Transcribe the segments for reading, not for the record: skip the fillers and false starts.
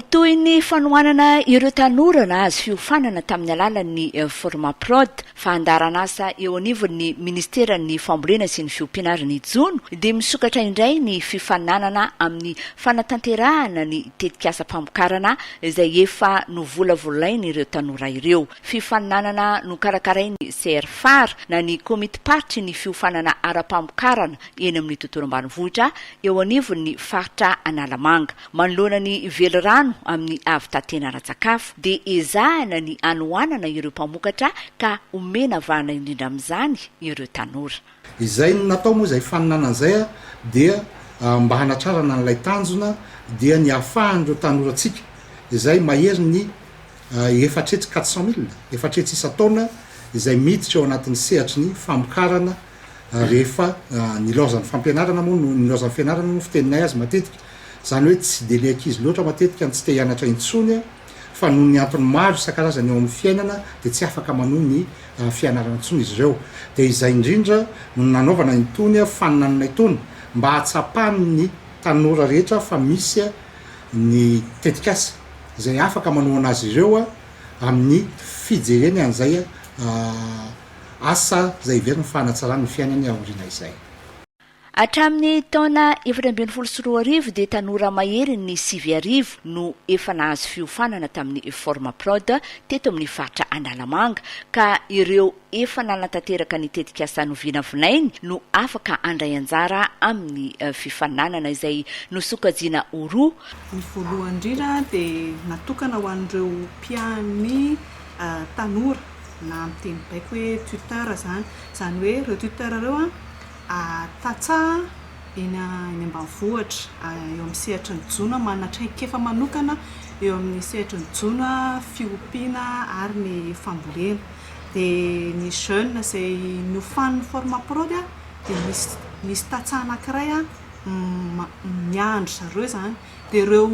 Toy ny fanohanana ireo tanora na azy fiofanana tamin'ny alalan'ny Formaprod fa andarana asa eo anivon'ny Ministeran'ny Fambolena sy ny Fiompianarana Jono dia misokatra indray ny fifaninanana amin'ny fanatanterahana ny tetikasa-pamokarana izay efa novolavolainy ireo tanora ireo. Fifaninanana nokarakarainy Crfar na ny komity paritry ny fiofanana ara-pamokarana eny amin'ny tontolo ambanivohitra eo anivon'ny faritra Analamanga. Manoloana ny velorano amin'ny avy-tatena ara-tsakafo dia ezahana ny anohanana ireo mpamokatra ka omena vahana indrindra amin'izany ireo tanora. Izay natao moa izay faninanana izay dia mba hanatrarana n'ilay tanjona dia ny ahafahan'ireo tanorantsika izay mahery ny efatretsy 400,000 efatretsy isa-taona izay miditra eo anatin'ny sehatry ny famokarana rehefa nilaozan'ny fampianarana moa no nilaozan'ny fianarana no fiteninay azy matetika. Zany hoe tsy dia le ankizy loatra matetika ny tsy te hianatra intsony fa noho ny antony maro isan-karazany eo amin'ny fiainana dia tsy afaka manohy ny fianarana intsony izy ireo. Dia izay indrindra no nanaovana itony faninanana itony mba hatsapany ny tanora rehetra fa misy ny tetikasa izay afaka manohy anazy ireo amin'ny fijereny an'izay asa izay iveriny fanatsarany ny fiainany aoriana izay. Hatramin'ny taona 2024 dia tanora mahery ny 9,000 no efa nahazo fiofanana tamin'ny Formaprod teto amin'ny faritra Analamanga ka ireo efa nanatanteraka ny tetikasa novinavinainy no afaka andray anjara amin'ny fifaninanana izay nosokajiana roa. Ny voalohany indrindra dia natokana ho an'ireo mpian'ny tanora na amin'ny teny baiko hoe tuteur zany hoe ireo tuteur ireo tatsaha eny ambanivohitra eo amin'ny sehatry ny Jono manatraikefa manokana eo amin'ny sehatry ny Jono fiompiana ary ny fambolena. Dia ny jeune izay niofanin'ny Formaprod dia misy tatsaha anankiray miandry zareo zany dia ireo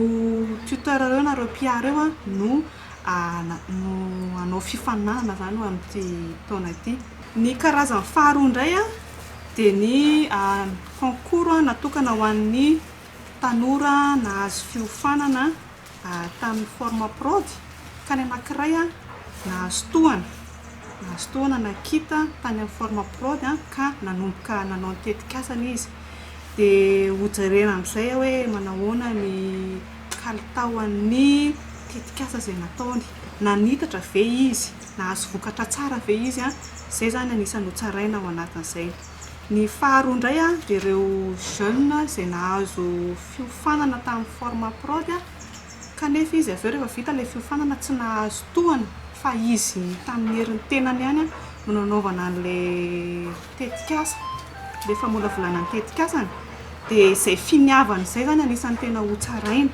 tuteur ireo na ireo mpiara ireo no hanao fifaninanana zany amin'ity taona ity. Ny karazany faharoa indray dia ny concours natokana ho an'ny tanora nahazo fiofanana tamin'ny Formaprod ka ny anankiray nahazo tohana nakita tany amin'ny Formaprod ka nanomboka nanao ny tetikasany izy. Dia hojerena amin'izay hoe manahoana ny kalitaon'ny tetikasa izay nataony, nanitatra ve izy, nahazo vokatra tsara ve izy izay zany anisany hotsaraina ao anatin'izay. Ny faharoa indray dia ireo jeune izay nahazo fiofanana tamin'ny Formaprod kanefa izy avy eo rehefa vita ilay fiofanana tsy nahazo tohana fa izy tamin'ny herin'ny tenany ihany no nanaovana an'ilay tetikasa, ilay famolavolana ny tetikasany dia izay finiavana izay zany anisany tena hotsaraina.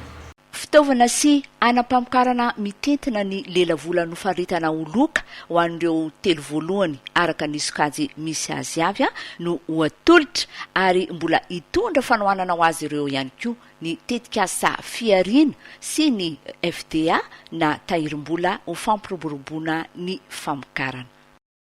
Fitaovana sy anam-pamokarana mitentina ny lelavola nofaritana oloka ho an'ireo telo voalohany araka ny sokajy misy azy avy no hoatolotra ary mbola hitondra fanohanana ho azy ireo ihany koa ny tetikasa fiarina sy ny FDA na tahirim-bola ho fampiroboroboana ny famokarana.